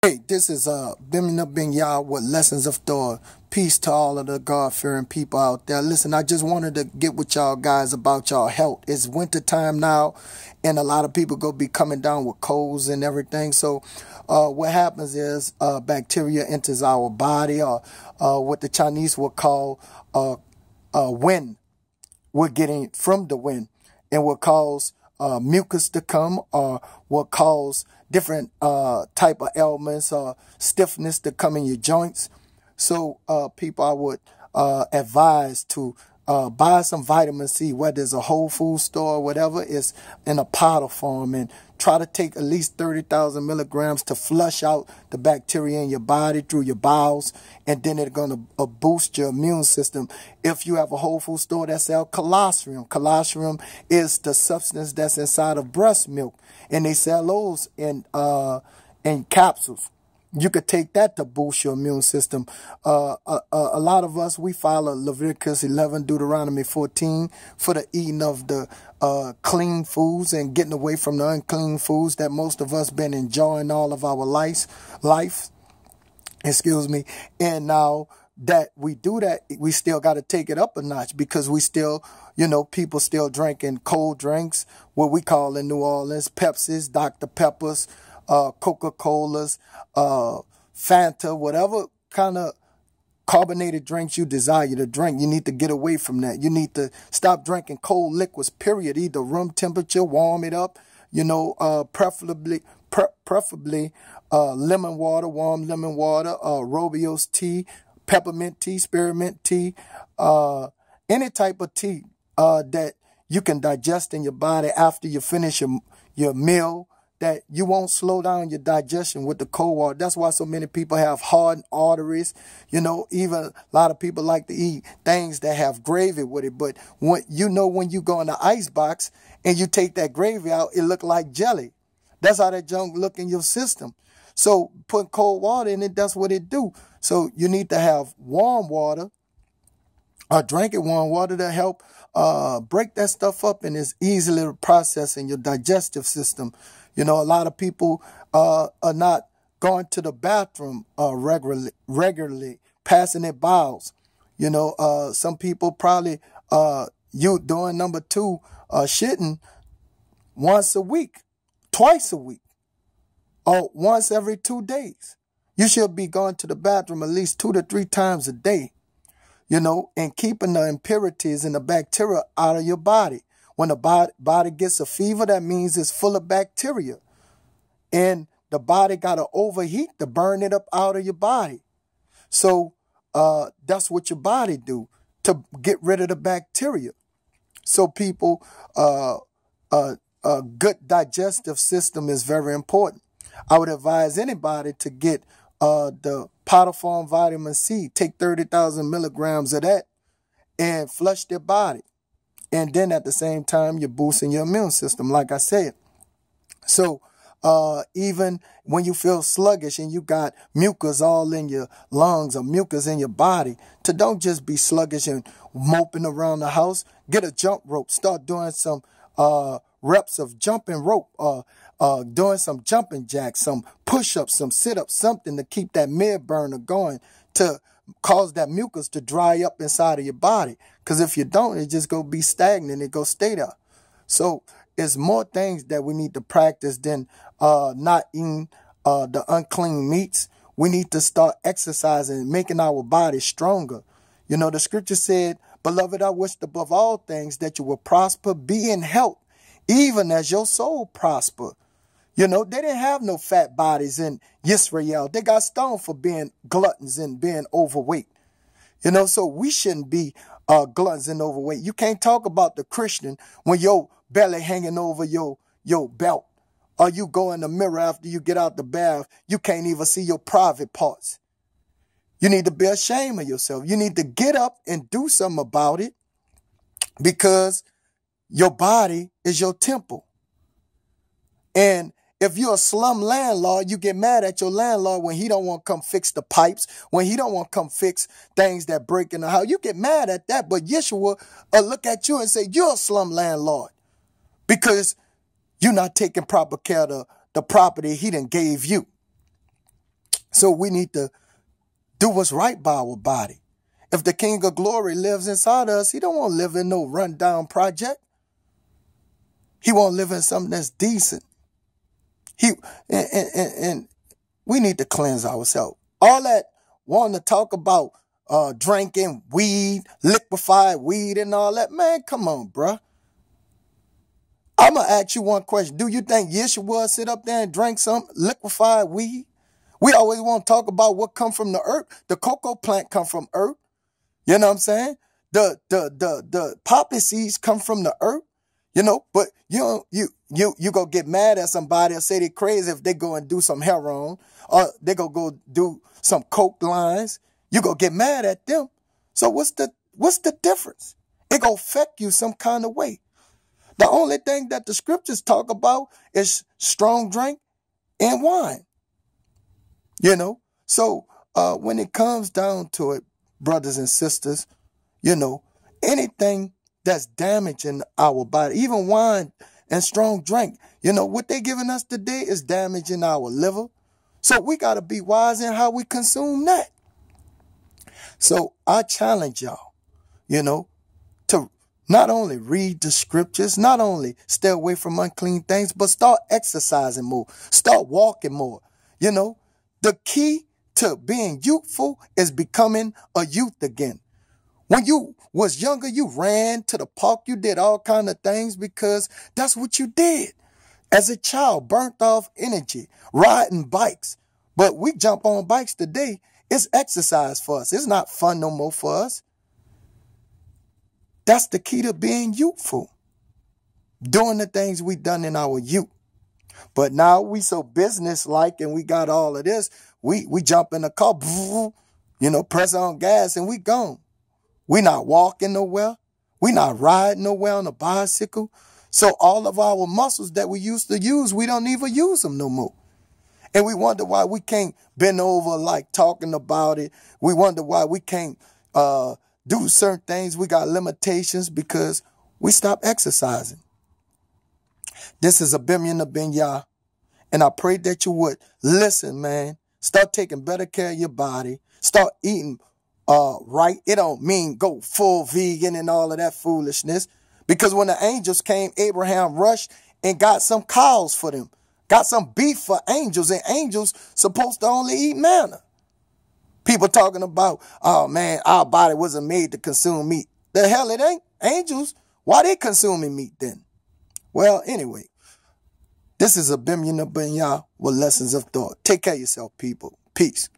Hey, this is ABEMUNAH Ben Yah with Lessons of Thor. Peace to all of the God-fearing people out there. Listen, I just wanted to get with y'all guys about y'all health. It's winter time now, and a lot of people go be coming down with colds and everything. So what happens is bacteria enters our body, or what the Chinese would call wind. We're getting from the wind, and will cause mucus to come, or will cause different type of ailments or stiffness to come in your joints. So people, I would advise to buy some vitamin C, whether it's a Whole Food store or whatever, it's in a powder form, and try to take at least 30,000 milligrams to flush out the bacteria in your body through your bowels, and then it's going to boost your immune system. If you have a Whole Food store that sells colostrum, colostrum is the substance that's inside of breast milk, and they sell those in capsules. You could take that to boost your immune system. A lot of us, we follow Leviticus 11, Deuteronomy 14 for the eating of the clean foods and getting away from the unclean foods that most of us been enjoying all of our life. Excuse me. And now that we do that, we still got to take it up a notch, because we still, people still drinking cold drinks, what we call in New Orleans, Pepsis, Dr. Peppers, Coca-Colas, Fanta, whatever kind of carbonated drinks you desire to drink. You need to get away from that. You need to stop drinking cold liquids, period. Either room temperature, warm it up, preferably lemon water, warm lemon water, Robios tea, peppermint tea, spearmint tea, any type of tea that you can digest in your body after you finish your meal, that you won't slow down your digestion with the cold water. That's why so many people have hardened arteries. Even a lot of people like to eat things that have gravy with it. But when you go in the ice box and you take that gravy out, it look like jelly. That's how that junk look in your system. So put cold water in it, that's what it do. So you need to have warm water, or drinking warm water, to help break that stuff up, and it's easily processed in your digestive system. A lot of people are not going to the bathroom regularly, passing their bowels. Some people probably you doing number 2, shitting once a week, twice a week, or once every 2 days. You should be going to the bathroom at least 2 to 3 times a day, and keeping the impurities and the bacteria out of your body. When the body gets a fever, that means it's full of bacteria. And the body got to overheat to burn it up out of your body. So that's what your body do, to get rid of the bacteria. So people, a good digestive system is very important. I would advise anybody to get the powder form vitamin C. Take 30,000 milligrams of that and flush their body. And then at the same time, you're boosting your immune system, like I said. So even when you feel sluggish and you got mucus all in your lungs or mucus in your body, to don't just be sluggish and moping around the house. Get a jump rope. Start doing some reps of jumping rope, doing some jumping jacks, some push-ups, some sit-ups, something to keep that mid burner going, to cause that mucus to dry up inside of your body. Because if you don't, it just go be stagnant. It go stay there. So it's more things that we need to practice than not eating the unclean meats. We need to start exercising, making our body stronger. The scripture said, "Beloved, I wish above all things that you will prosper, be in health, even as your soul prosper." They didn't have no fat bodies in Israel. They got stoned for being gluttons and being overweight. So we shouldn't be gluttons and overweight. You can't talk about the Christian when your belly hanging over your belt, or you go in the mirror after you get out the bath, you can't even see your private parts. You need to be ashamed of yourself. You need to get up and do something about it, because your body is your temple. And if you're a slum landlord, you get mad at your landlord when he don't want to come fix the pipes, when he don't want to come fix things that break in the house. You get mad at that, but Yeshua look at you and say, you're a slum landlord, because you're not taking proper care of the property he done gave you. So we need to do what's right by our body. If the King of Glory lives inside us, he don't want to live in no rundown project. He want to live in something that's decent. And we need to cleanse ourselves. All that wanting to talk about drinking weed, liquefied weed and all that, man, come on, bruh. I'm going to ask you one question. Do you think Yeshua sit up there and drink some liquefied weed? We always want to talk about what come from the earth. The cocoa plant come from earth. You know what I'm saying? The poppy seeds come from the earth. You know, but you go get mad at somebody and say they crazy if they go and do some heroin or they go do some coke lines. You go get mad at them. So what's the difference? It go affect you some kind of way. The only thing that the scriptures talk about is strong drink and wine. You know, so when it comes down to it, brothers and sisters, you know, anything that's damaging our body, even wine and strong drink, you know, what they giving us today is damaging our liver. So we got to be wise in how we consume that. So I challenge y'all, you know, to not only read the scriptures, not only stay away from unclean things, but start exercising more, start walking more. You know, the key to being youthful is becoming a youth again. When you was younger, you ran to the park, you did all kind of things because that's what you did. As a child, burnt off energy, riding bikes. But we jump on bikes today. It's exercise for us. It's not fun no more for us. That's the key to being youthful. Doing the things we done in our youth. But now we so business-like and we got all of this. We jump in the car, you know, press on gas and we gone. We not walking nowhere. We not riding nowhere on a bicycle. So all of our muscles that we used to use, we don't even use them no more. And we wonder why we can't bend over like talking about it. We wonder why we can't do certain things. We got limitations because we stopped exercising. This is ABEMUNAH, and I pray that you would listen, man. Start taking better care of your body. Start eating right. It don't mean go full vegan and all of that foolishness. Because when the angels came, Abraham rushed and got some cows for them. Got some beef for angels, and angels supposed to only eat manna. People talking about, oh man, our body wasn't made to consume meat. The hell it ain't. Angels, why they consuming meat then? Well, anyway, this is ABEMUNAH with Lessons of Thought. Take care of yourself, people. Peace.